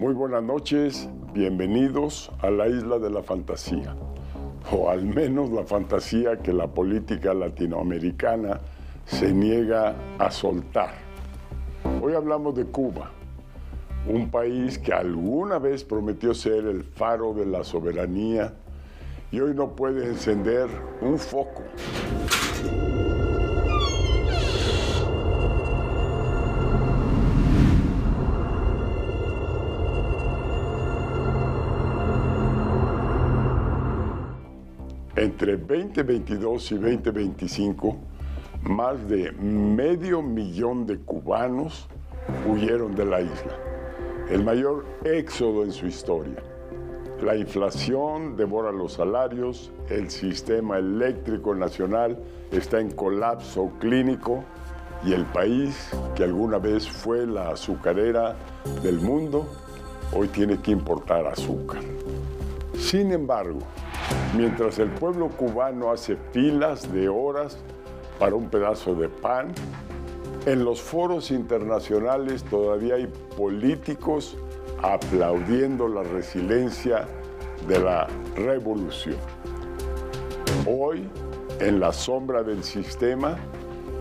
Muy buenas noches, bienvenidos a la isla de la fantasía, o al menos la fantasía que la política latinoamericana se niega a soltar. Hoy hablamos de Cuba, un país que alguna vez prometió ser el faro de la soberanía y hoy no puede encender un foco. Entre 2022 y 2025, más de 500,000 de cubanos huyeron de la isla, el mayor éxodo en su historia. La inflación devora los salarios, el sistema eléctrico nacional está en colapso clínico y el país, que alguna vez fue la azucarera del mundo, hoy tiene que importar azúcar. Sin embargo, mientras el pueblo cubano hace filas de horas para un pedazo de pan, en los foros internacionales todavía hay políticos aplaudiendo la resiliencia de la revolución. Hoy, en la sombra del sistema,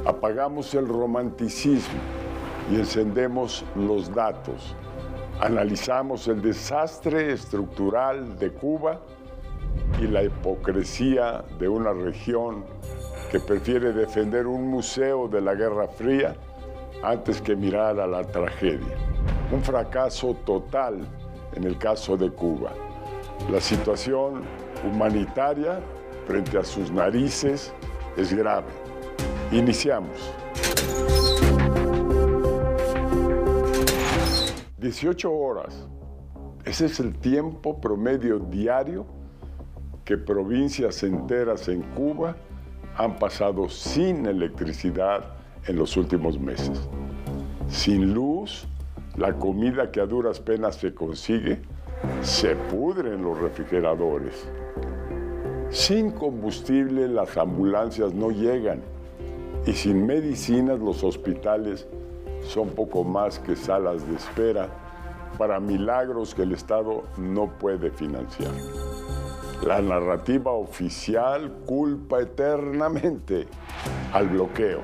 apagamos el romanticismo y encendemos los datos. Analizamos el desastre estructural de Cuba y la hipocresía de una región que prefiere defender un museo de la Guerra Fría antes que mirar a la tragedia. Un fracaso total en el caso de Cuba. La situación humanitaria frente a sus narices es grave. Iniciamos. 18 horas. Ese es el tiempo promedio diario que provincias enteras en Cuba han pasado sin electricidad en los últimos meses. Sin luz, la comida que a duras penas se consigue se pudre en los refrigeradores. Sin combustible, las ambulancias no llegan. Y sin medicinas, los hospitales son poco más que salas de espera para milagros que el Estado no puede financiar. La narrativa oficial culpa eternamente al bloqueo,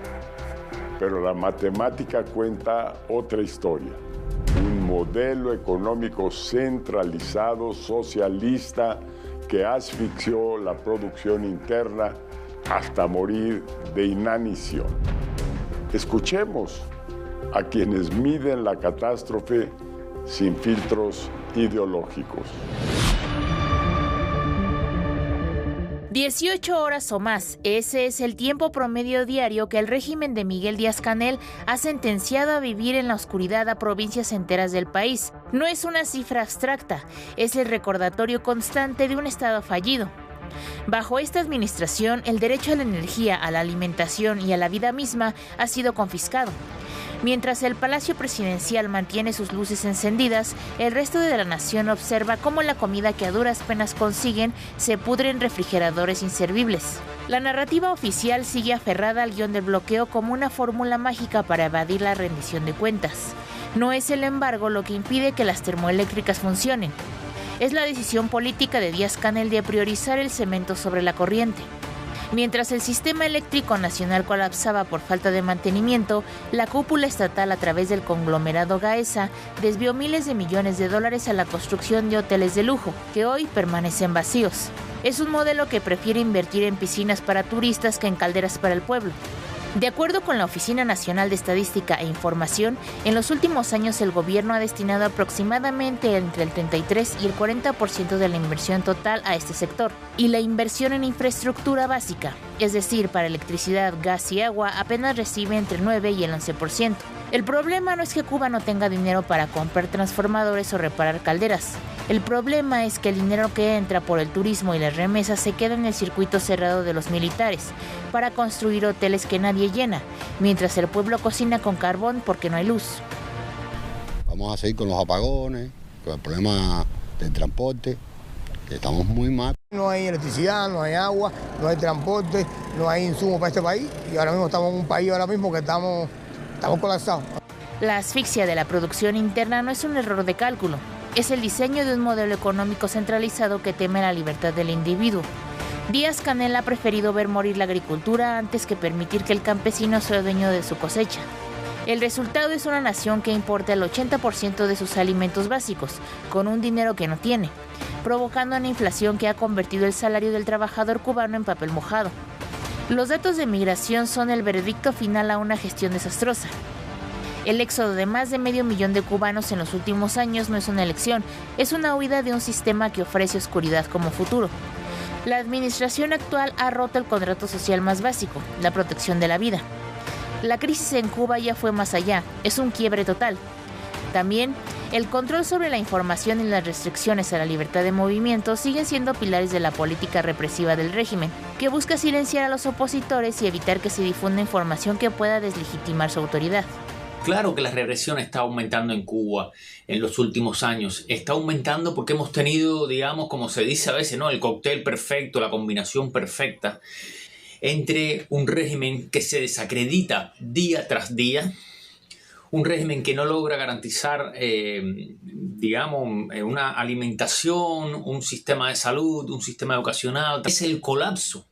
pero la matemática cuenta otra historia. Un modelo económico centralizado, socialista, que asfixió la producción interna hasta morir de inanición. Escuchemos a quienes miden la catástrofe sin filtros ideológicos. 18 horas o más, ese es el tiempo promedio diario que el régimen de Miguel Díaz-Canel ha sentenciado a vivir en la oscuridad a provincias enteras del país. No es una cifra abstracta, es el recordatorio constante de un Estado fallido. Bajo esta administración, el derecho a la energía, a la alimentación y a la vida misma ha sido confiscado. Mientras el Palacio Presidencial mantiene sus luces encendidas, el resto de la nación observa cómo la comida que a duras penas consiguen se pudre en refrigeradores inservibles. La narrativa oficial sigue aferrada al guión del bloqueo como una fórmula mágica para evadir la rendición de cuentas. No es el embargo lo que impide que las termoeléctricas funcionen. Es la decisión política de Díaz-Canel de priorizar el cemento sobre la corriente. Mientras el sistema eléctrico nacional colapsaba por falta de mantenimiento, la cúpula estatal a través del conglomerado Gaesa desvió miles de millones de dólares a la construcción de hoteles de lujo, que hoy permanecen vacíos. Es un modelo que prefiere invertir en piscinas para turistas que en calderas para el pueblo. De acuerdo con la Oficina Nacional de Estadística e Información, en los últimos años el gobierno ha destinado aproximadamente entre el 33 y el 40% de la inversión total a este sector. Y la inversión en infraestructura básica, es decir, para electricidad, gas y agua, apenas recibe entre el 9 y el 11%. El problema no es que Cuba no tenga dinero para comprar transformadores o reparar calderas. El problema es que el dinero que entra por el turismo y las remesas se queda en el circuito cerrado de los militares para construir hoteles que nadie llena, mientras el pueblo cocina con carbón porque no hay luz. Vamos a seguir con los apagones, con el problema del transporte, que estamos muy mal. No hay electricidad, no hay agua, no hay transporte, no hay insumos para este país y ahora mismo estamos en un país que estamos colapsados. La asfixia de la producción interna no es un error de cálculo. es el diseño de un modelo económico centralizado que teme la libertad del individuo. Díaz-Canel ha preferido ver morir la agricultura antes que permitir que el campesino sea dueño de su cosecha. El resultado es una nación que importa el 80% de sus alimentos básicos, con un dinero que no tiene, provocando una inflación que ha convertido el salario del trabajador cubano en papel mojado. Los datos de migración son el veredicto final a una gestión desastrosa. El éxodo de más de 500,000 de cubanos en los últimos años no es una elección, es una huida de un sistema que ofrece oscuridad como futuro. La administración actual ha roto el contrato social más básico, la protección de la vida. La crisis en Cuba ya fue más allá, es un quiebre total. También, el control sobre la información y las restricciones a la libertad de movimiento siguen siendo pilares de la política represiva del régimen, que busca silenciar a los opositores y evitar que se difunda información que pueda deslegitimar su autoridad. Claro que la represión está aumentando en Cuba en los últimos años. Está aumentando porque hemos tenido, digamos, como se dice a veces, ¿no?, el cóctel perfecto, la combinación perfecta entre un régimen que se desacredita día tras día, un régimen que no logra garantizar, una alimentación, un sistema de salud, un sistema educacional. Es el colapso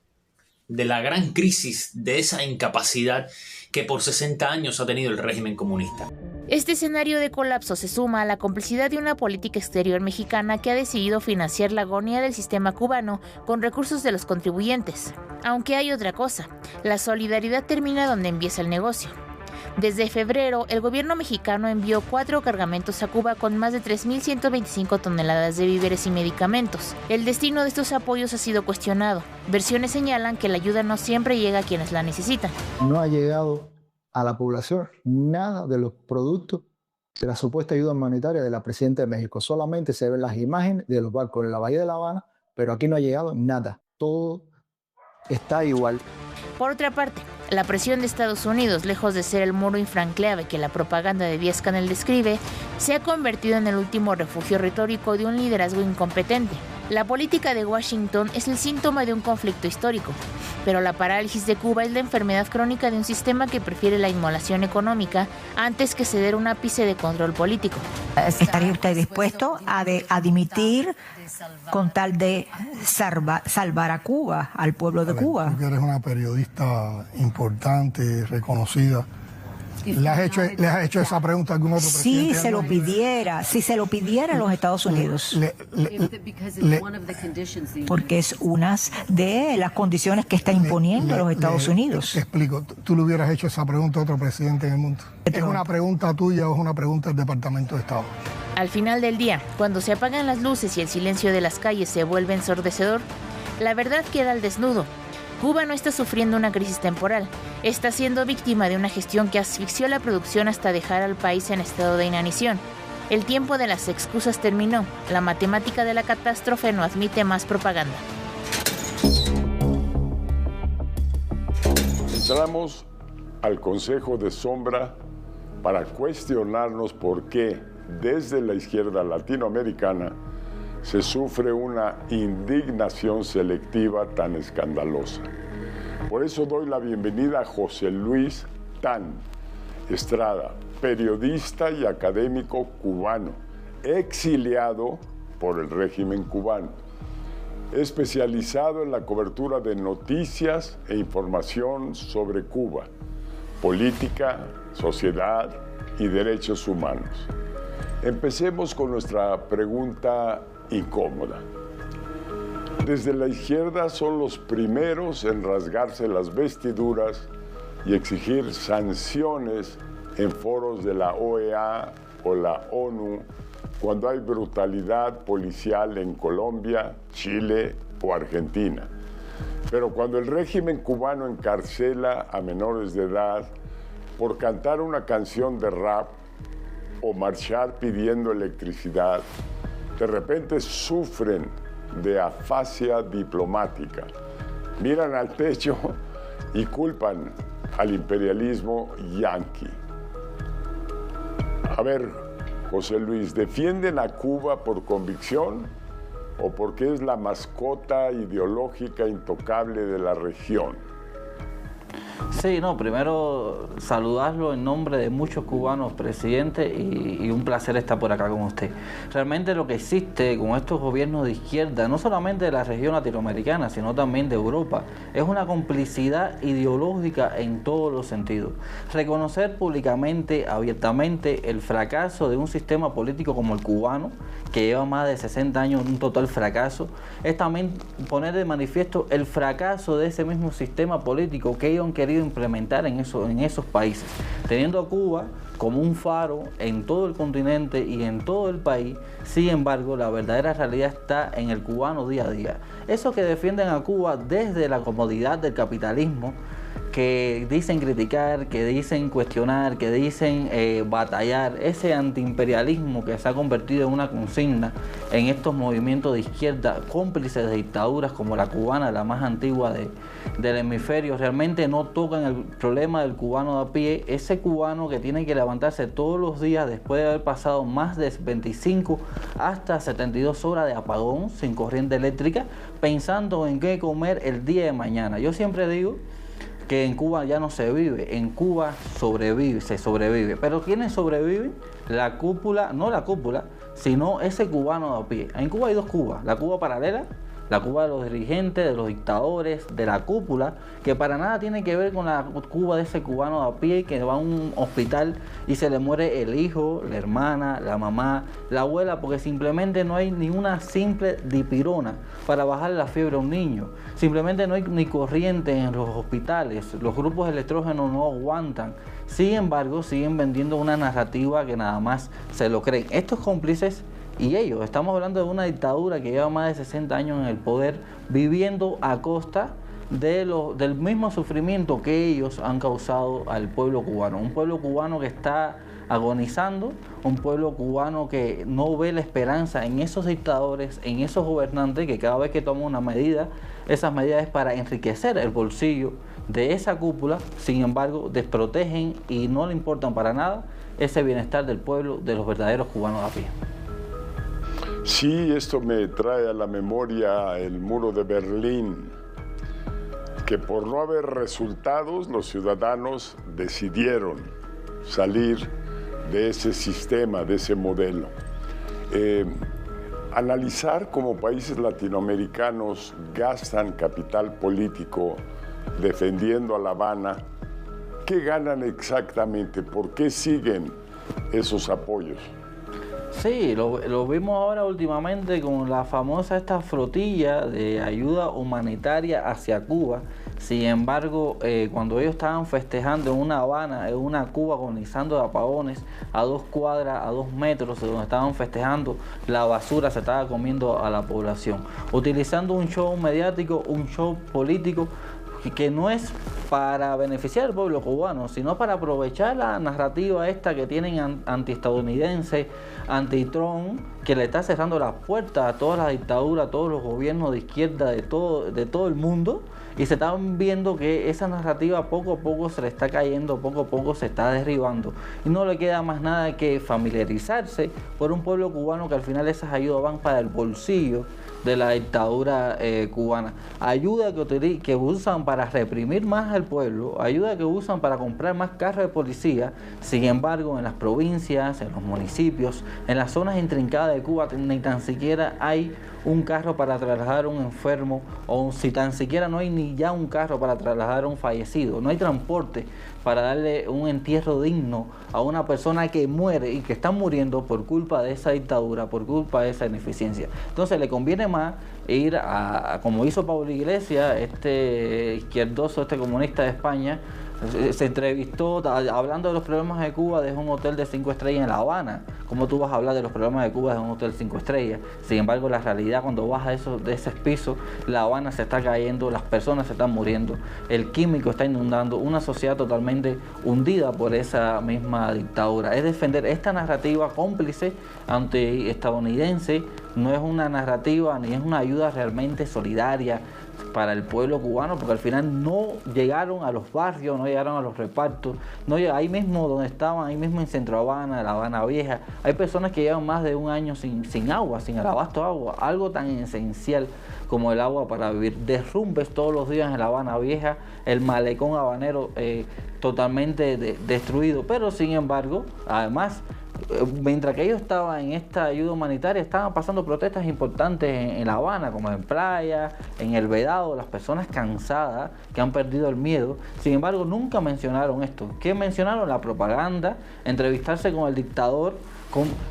de la gran crisis, de esa incapacidad que por 60 años ha tenido el régimen comunista. Este escenario de colapso se suma a la complicidad de una política exterior mexicana que ha decidido financiar la agonía del sistema cubano con recursos de los contribuyentes. Aunque hay otra cosa, la solidaridad termina donde empieza el negocio. Desde febrero, el gobierno mexicano envió 4 cargamentos a Cuba con más de 3.125 toneladas de víveres y medicamentos. El destino de estos apoyos ha sido cuestionado. Versiones señalan que la ayuda no siempre llega a quienes la necesitan. No ha llegado a la población nada de los productos de la supuesta ayuda humanitaria de la presidenta de México. Solamente se ven las imágenes de los barcos en la Bahía de La Habana, pero aquí no ha llegado nada. Todo está igual. Por otra parte, la presión de Estados Unidos, lejos de ser el muro infranqueable que la propaganda de Díaz-Canel describe, se ha convertido en el último refugio retórico de un liderazgo incompetente. La política de Washington es el síntoma de un conflicto histórico, pero la parálisis de Cuba es la enfermedad crónica de un sistema que prefiere la inmolación económica antes que ceder un ápice de control político. ¿Estaría usted dispuesto a dimitir con tal de salvar a Cuba, al pueblo de Cuba? Tú que eres una periodista importante, reconocida, ¿le has hecho esa pregunta a algún otro presidente? Si se lo pidiera los Estados Unidos. Porque es una de las condiciones que está imponiendo los Estados Unidos. Te explico, ¿tú le hubieras hecho esa pregunta a otro presidente en el mundo? ¿Es una pregunta tuya o es una pregunta del Departamento de Estado? Al final del día, cuando se apagan las luces y el silencio de las calles se vuelve ensordecedor, la verdad queda al desnudo. Cuba no está sufriendo una crisis temporal, está siendo víctima de una gestión que asfixió la producción hasta dejar al país en estado de inanición. El tiempo de las excusas terminó, la matemática de la catástrofe no admite más propaganda. Entramos al Consejo de Sombra para cuestionarnos por qué desde la izquierda latinoamericana se sufre una indignación selectiva tan escandalosa. Por eso doy la bienvenida a José Luis Tan Estrada, periodista y académico cubano, exiliado por el régimen cubano, especializado en la cobertura de noticias e información sobre Cuba, política, sociedad y derechos humanos. Empecemos con nuestra pregunta incómoda. Desde la izquierda son los primeros en rasgarse las vestiduras y exigir sanciones en foros de la OEA o la ONU cuando hay brutalidad policial en Colombia, Chile o Argentina. Pero cuando el régimen cubano encarcela a menores de edad por cantar una canción de rap o marchar pidiendo electricidad, de repente sufren de afasia diplomática, miran al techo y culpan al imperialismo yanqui. A ver, José Luis, ¿defienden a Cuba por convicción o porque es la mascota ideológica intocable de la región? Sí, no, primero saludarlo en nombre de muchos cubanos, presidente, y un placer estar por acá con usted. Realmente lo que existe con estos gobiernos de izquierda, no solamente de la región latinoamericana, sino también de Europa, es una complicidad ideológica en todos los sentidos. Reconocer públicamente, abiertamente, el fracaso de un sistema político como el cubano, que lleva más de 60 años un total fracaso, es también poner de manifiesto el fracaso de ese mismo sistema político que ellos han querido implementar en esos países, teniendo a Cuba como un faro en todo el continente y en todo el país. Sin embargo, la verdadera realidad está en el cubano día a día. Esos que defienden a Cuba desde la comodidad del capitalismo, que dicen criticar, que dicen cuestionar, que dicen batallar, ese antiimperialismo que se ha convertido en una consigna en estos movimientos de izquierda cómplices de dictaduras como la cubana, la más antigua del hemisferio, realmente no tocan el problema del cubano de a pie, ese cubano que tiene que levantarse todos los días después de haber pasado más de 25 hasta 72 horas de apagón sin corriente eléctrica, pensando en qué comer el día de mañana. Yo siempre digo que en Cuba ya no se vive, en Cuba se sobrevive. Pero ¿quiénes sobreviven? La cúpula, no la cúpula, sino ese cubano de a pie. En Cuba hay dos Cubas, la Cuba paralela, la Cuba de los dirigentes, de los dictadores, de la cúpula, que para nada tiene que ver con la Cuba de ese cubano de a pie que va a un hospital y se le muere el hijo, la hermana, la mamá, la abuela, porque simplemente no hay ni una simple dipirona para bajar la fiebre a un niño. Simplemente no hay ni corriente en los hospitales, los grupos de electrógeno no aguantan. Sin embargo, siguen vendiendo una narrativa que nada más se lo creen. Estos cómplices y ellos, estamos hablando de una dictadura que lleva más de 60 años en el poder, viviendo a costa del mismo sufrimiento que ellos han causado al pueblo cubano. Un pueblo cubano que está agonizando, un pueblo cubano que no ve la esperanza en esos dictadores, en esos gobernantes que cada vez que toman una medida, esas medidas es para enriquecer el bolsillo de esa cúpula. Sin embargo, desprotegen y no le importan para nada ese bienestar del pueblo, de los verdaderos cubanos a pie. Sí, esto me trae a la memoria el muro de Berlín, que por no haber resultados, los ciudadanos decidieron salir de ese sistema, de ese modelo. Analizar cómo países latinoamericanos gastan capital político defendiendo a La Habana, ¿qué ganan exactamente? ¿Por qué siguen esos apoyos? Sí, lo vimos ahora últimamente con la famosa esta flotilla de ayuda humanitaria hacia Cuba. Sin embargo, cuando ellos estaban festejando en una Habana, en una Cuba agonizando de apagones, a 2 cuadras, a 2 metros de donde estaban festejando, la basura se estaba comiendo a la población. Utilizando un show mediático, un show político, que no es para beneficiar al pueblo cubano, sino para aprovechar la narrativa esta que tienen antiestadounidense, anti-Trump, que le está cerrando las puertas a todas las dictaduras, a todos los gobiernos de izquierda de todo el mundo, y se están viendo que esa narrativa poco a poco se le está cayendo, poco a poco se está derribando, y no le queda más nada que familiarizarse por un pueblo cubano que al final esas ayudas van para el bolsillo de la dictadura cubana. Ayuda que usan para reprimir más al pueblo, ayuda que usan para comprar más carros de policía. Sin embargo, en las provincias, en los municipios, en las zonas intrincadas de Cuba, ni tan siquiera hay un carro para trasladar a un enfermo, o si tan siquiera no hay ni ya un carro para trasladar a un fallecido. No hay transporte para darle un entierro digno a una persona que muere y que está muriendo por culpa de esa dictadura, por culpa de esa ineficiencia. Entonces le conviene más ir a como hizo Pablo Iglesias, este izquierdoso, este comunista de España, se entrevistó hablando de los problemas de Cuba desde un hotel de 5 estrellas en La Habana. ¿Cómo tú vas a hablar de los problemas de Cuba desde un hotel 5 estrellas? Sin embargo, la realidad, cuando vas de ese piso, La Habana se está cayendo, las personas se están muriendo, el químico está inundando, una sociedad totalmente hundida por esa misma dictadura. Es defender esta narrativa cómplice antiestadounidense no es una narrativa ni es una ayuda realmente solidaria para el pueblo cubano, porque al final no llegaron a los barrios, no llegaron a los repartos, ahí mismo donde estaban, ahí mismo en Centro Habana, La Habana Vieja, hay personas que llevan más de un año sin agua, sin el abasto de agua, algo tan esencial como el agua para vivir. Derrumbes todos los días en La Habana Vieja, el malecón habanero totalmente destruido, pero sin embargo, además, mientras que ellos estaban en esta ayuda humanitaria, estaban pasando protestas importantes en La Habana, como en Playa, en El Vedado, las personas cansadas que han perdido el miedo. Sin embargo, nunca mencionaron esto. ¿Qué mencionaron? La propaganda, entrevistarse con el dictador,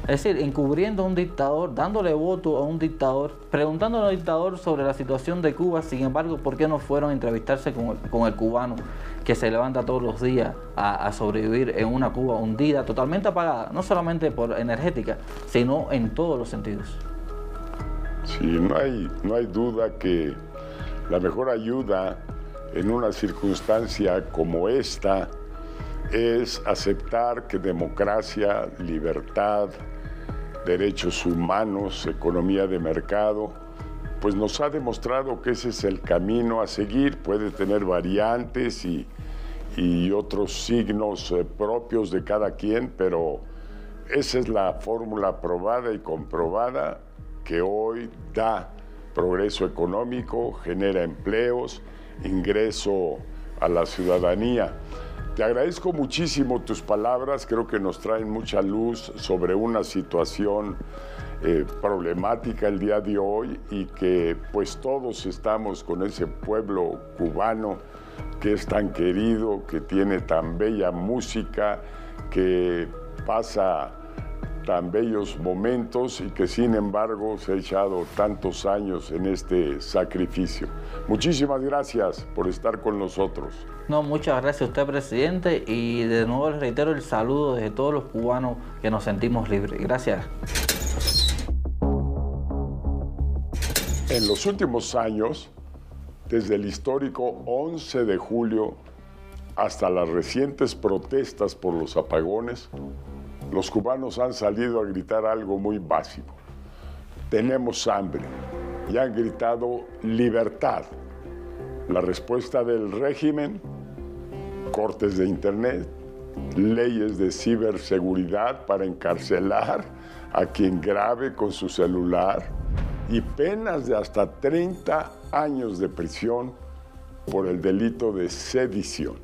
es decir, encubriendo a un dictador, dándole voto a un dictador, preguntándole al dictador sobre la situación de Cuba. Sin embargo, ¿por qué no fueron a entrevistarse con el cubano que se levanta todos los días a sobrevivir en una Cuba hundida, totalmente apagada, no solamente por energética, sino en todos los sentidos? Sí, no hay duda que la mejor ayuda en una circunstancia como esta es aceptar que democracia, libertad, derechos humanos, economía de mercado, pues nos ha demostrado que ese es el camino a seguir. Puede tener variantes y otros signos propios de cada quien, pero esa es la fórmula probada y comprobada que hoy da progreso económico, genera empleos, ingreso a la ciudadanía. Te agradezco muchísimo tus palabras, creo que nos traen mucha luz sobre una situación problemática el día de hoy y que pues todos estamos con ese pueblo cubano que es tan querido, que tiene tan bella música, que pasa tan bellos momentos y que sin embargo se ha echado tantos años en este sacrificio. Muchísimas gracias por estar con nosotros. No, muchas gracias a usted, presidente, y de nuevo les reitero el saludo de todos los cubanos que nos sentimos libres. Gracias. En los últimos años, desde el histórico 11 de julio hasta las recientes protestas por los apagones, los cubanos han salido a gritar algo muy básico. Tenemos hambre y han gritado libertad. La respuesta del régimen, cortes de internet, leyes de ciberseguridad para encarcelar a quien grabe con su celular y penas de hasta 30 años de prisión por el delito de sedición.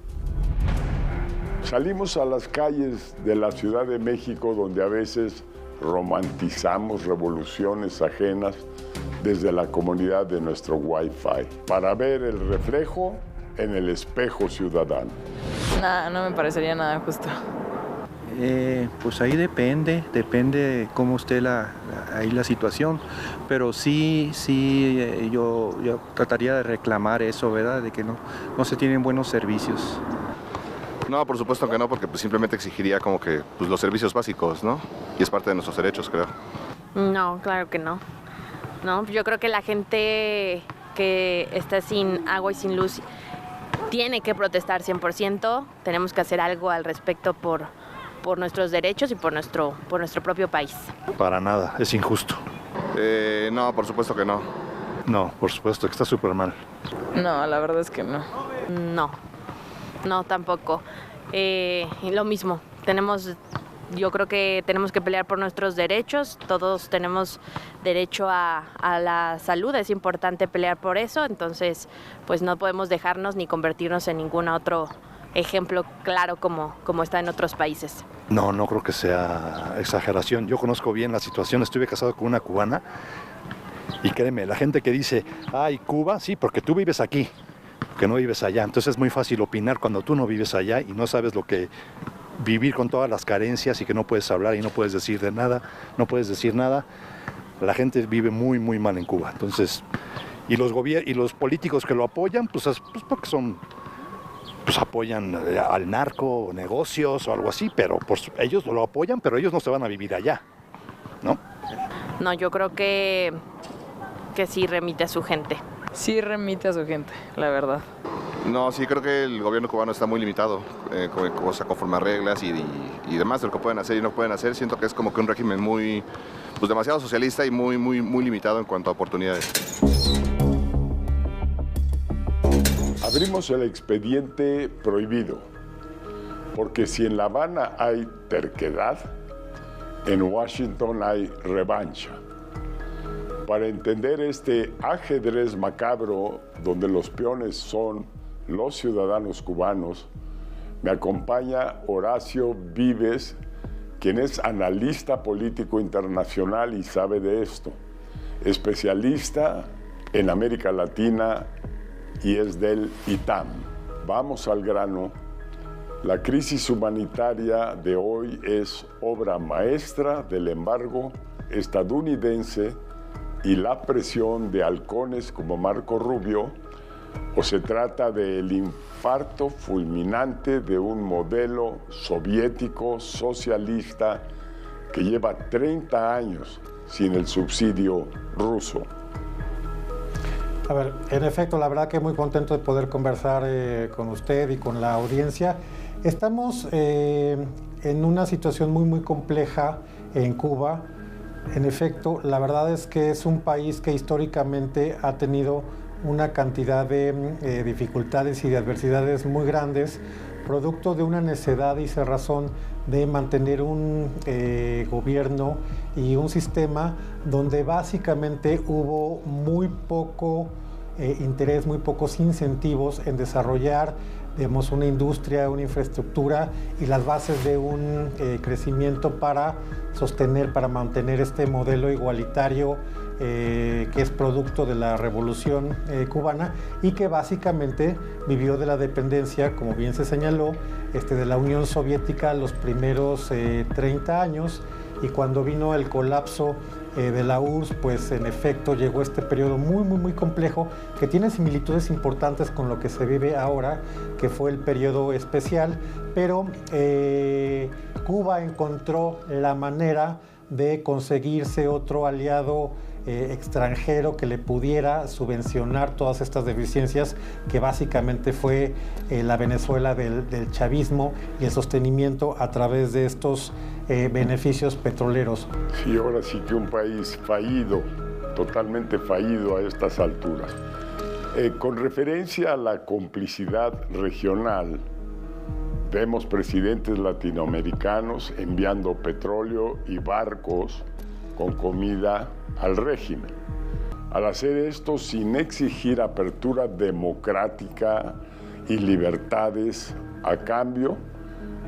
Salimos a las calles de la Ciudad de México donde a veces romantizamos revoluciones ajenas desde la comodidad de nuestro Wi-Fi para ver el reflejo en el espejo ciudadano. No me parecería nada justo. Pues ahí depende de cómo esté ahí la situación, pero sí yo trataría de reclamar eso, ¿verdad? De que no se tienen buenos servicios. No, por supuesto que no, porque pues simplemente exigiría como que pues, los servicios básicos, ¿no? Y es parte de nuestros derechos, creo. No, claro que no. No, yo creo que la gente que está sin agua y sin luz tiene que protestar 100%. Tenemos que hacer algo al respecto por nuestros derechos y por nuestro propio país. Para nada, es injusto. No, por supuesto que no. No, por supuesto que está súper mal. No, la verdad es que no. No, tampoco. Lo mismo, yo creo que tenemos que pelear por nuestros derechos, todos tenemos derecho a la salud, es importante pelear por eso, entonces pues no podemos dejarnos ni convertirnos en ningún otro ejemplo claro como está en otros países. No creo que sea exageración, yo conozco bien la situación, estuve casado con una cubana y créeme, la gente que dice, ay, Cuba, sí, porque tú vives aquí, que no vives allá, entonces es muy fácil opinar cuando tú no vives allá y no sabes lo que vivir con todas las carencias y que no puedes hablar y no puedes decir nada. La gente vive muy, muy mal en Cuba. Entonces, y los políticos que lo apoyan, pues porque apoyan al narco, negocios o algo así, pero pues, ellos lo apoyan, pero ellos no se van a vivir allá, ¿no? No, yo creo que sí remite a su gente. Sí remite a su gente, la verdad. No, sí creo que el gobierno cubano está muy limitado, conforme a reglas y demás de lo que pueden hacer y no pueden hacer. Siento que es como que un régimen muy pues demasiado socialista y muy limitado en cuanto a oportunidades. Abrimos el expediente prohibido, porque si en La Habana hay terquedad, en Washington hay revancha. Para entender este ajedrez macabro donde los peones son los ciudadanos cubanos, me acompaña Horacio Vives, quien es analista político internacional y sabe de esto, especialista en América Latina y es del ITAM. Vamos al grano. La crisis humanitaria de hoy es obra maestra del embargo estadounidense y la presión de halcones como Marco Rubio, o se trata del infarto fulminante de un modelo soviético socialista que lleva 30 años sin el subsidio ruso. A ver, en efecto, la verdad que muy contento de poder conversar con usted y con la audiencia. Estamos en una situación muy compleja en Cuba. En efecto, la verdad es que es un país que históricamente ha tenido una cantidad de dificultades y de adversidades muy grandes, producto de una necedad y cerrazón de mantener un gobierno y un sistema donde básicamente hubo muy poco interés, muy pocos incentivos en desarrollar, digamos, una industria, una infraestructura y las bases de un crecimiento para sostener, para mantener este modelo igualitario que es producto de la Revolución cubana y que básicamente vivió de la dependencia, como bien se señaló, de la Unión Soviética los primeros 30 años, y cuando vino el colapso de la URSS, pues en efecto llegó este periodo muy complejo que tiene similitudes importantes con lo que se vive ahora, que fue el periodo especial, pero Cuba encontró la manera de conseguirse otro aliado extranjero que le pudiera subvencionar todas estas deficiencias, que básicamente fue la Venezuela del chavismo y el sostenimiento a través de estos beneficios petroleros. Sí, ahora sí que un país fallido, totalmente fallido a estas alturas. Con referencia a la complicidad regional, vemos presidentes latinoamericanos enviando petróleo y barcos con comida al régimen. Al hacer esto sin exigir apertura democrática y libertades a cambio,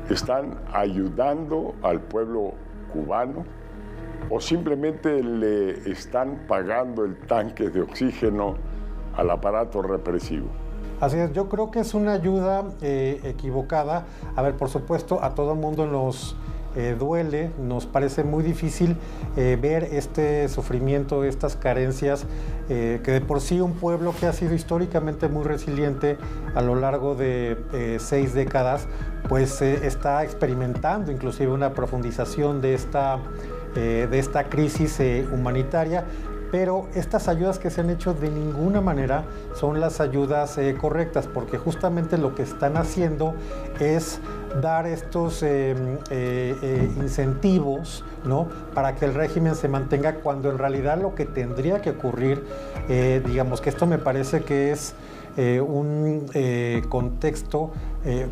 están ayudando al pueblo cubano o simplemente le están pagando el tanque de oxígeno al aparato represivo. Así es, yo creo que es una ayuda equivocada. A ver, por supuesto, a todo el mundo nos duele, nos parece muy difícil ver este sufrimiento, estas carencias, que de por sí un pueblo que ha sido históricamente muy resiliente a lo largo de 6 décadas, pues está experimentando inclusive una profundización de esta crisis humanitaria. Pero estas ayudas que se han hecho de ninguna manera son las ayudas correctas, porque justamente lo que están haciendo es dar estos incentivos, ¿no?, para que el régimen se mantenga, cuando en realidad lo que tendría que ocurrir, digamos que esto me parece que es un contexto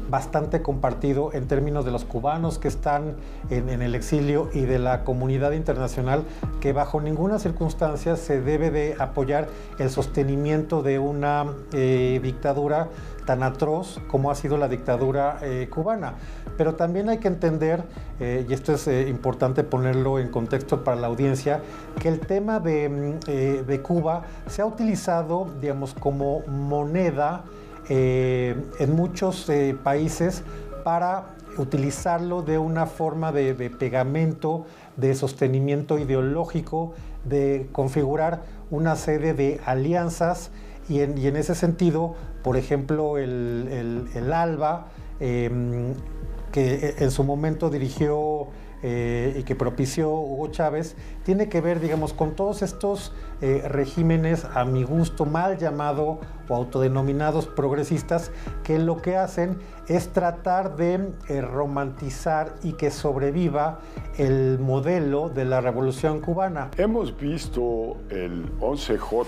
bastante compartido en términos de los cubanos que están en el exilio y de la comunidad internacional, que bajo ninguna circunstancia se debe de apoyar el sostenimiento de una dictadura tan atroz como ha sido la dictadura cubana. Pero también hay que entender, y esto es importante ponerlo en contexto para la audiencia, que el tema de Cuba se ha utilizado, digamos, como moneda en muchos países para utilizarlo de una forma de pegamento, de sostenimiento ideológico, de configurar una serie de alianzas, y en ese sentido, por ejemplo, el ALBA, que en su momento dirigió y que propició Hugo Chávez tiene que ver, digamos, con todos estos regímenes, a mi gusto, mal llamado o autodenominados progresistas, que lo que hacen es tratar de romantizar y que sobreviva el modelo de la Revolución Cubana. Hemos visto el 11J,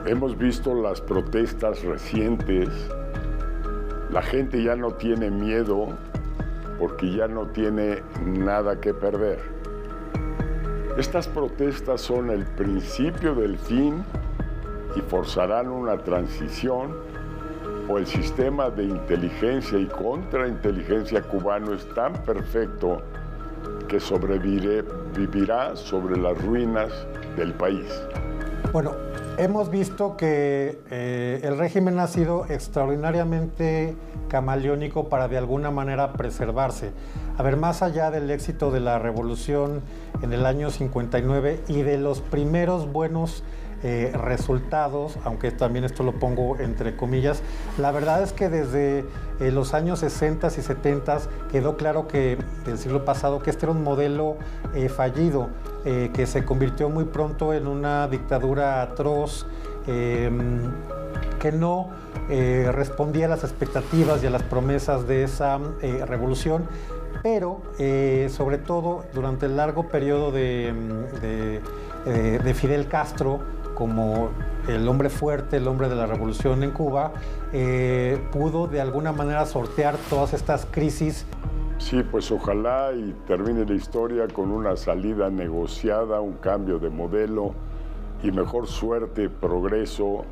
hemos visto las protestas recientes, la gente ya no tiene miedo porque ya no tiene nada que perder. Estas protestas son el principio del fin y forzarán una transición, o el sistema de inteligencia y contrainteligencia cubano es tan perfecto que sobrevivirá sobre las ruinas del país. Bueno, hemos visto que el régimen ha sido extraordinariamente camaleónico para de alguna manera preservarse. A ver, más allá del éxito de la revolución en el año 59 y de los primeros buenos resultados, aunque también esto lo pongo entre comillas, la verdad es que desde los años 60 y 70 quedó claro que del siglo pasado que este era un modelo fallido, que se convirtió muy pronto en una dictadura atroz, que no respondía a las expectativas y a las promesas de esa revolución, pero sobre todo durante el largo periodo de Fidel Castro como el hombre fuerte, el hombre de la revolución en Cuba, pudo de alguna manera sortear todas estas crisis. Sí, pues ojalá y termine la historia con una salida negociada, un cambio de modelo y mejor suerte, progreso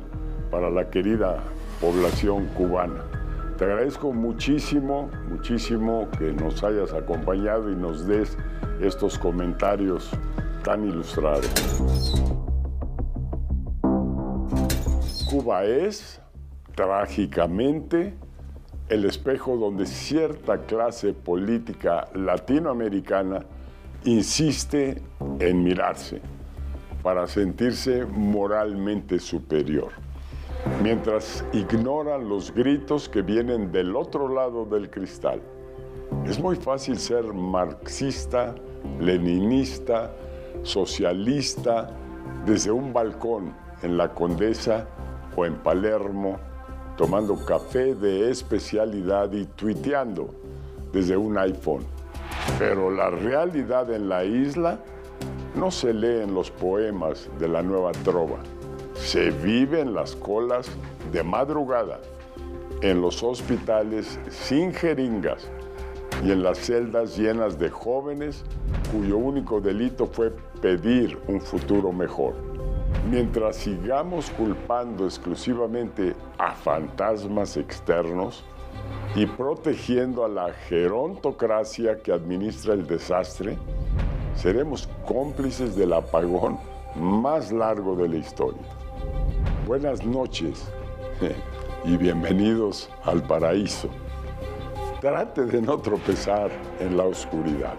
para la querida población cubana. Te agradezco muchísimo, muchísimo que nos hayas acompañado y nos des estos comentarios tan ilustrados. Cuba es, trágicamente, el espejo donde cierta clase política latinoamericana insiste en mirarse para sentirse moralmente superior, mientras ignoran los gritos que vienen del otro lado del cristal. Es muy fácil ser marxista, leninista, socialista desde un balcón en la Condesa o en Palermo, tomando café de especialidad y tuiteando desde un iPhone. Pero la realidad en la isla no se lee en los poemas de la nueva trova. Se vive en las colas de madrugada, en los hospitales sin jeringas y en las celdas llenas de jóvenes cuyo único delito fue pedir un futuro mejor. Mientras sigamos culpando exclusivamente a fantasmas externos y protegiendo a la gerontocracia que administra el desastre, seremos cómplices del apagón más largo de la historia. Buenas noches y bienvenidos al paraíso. Trate de no tropezar en la oscuridad.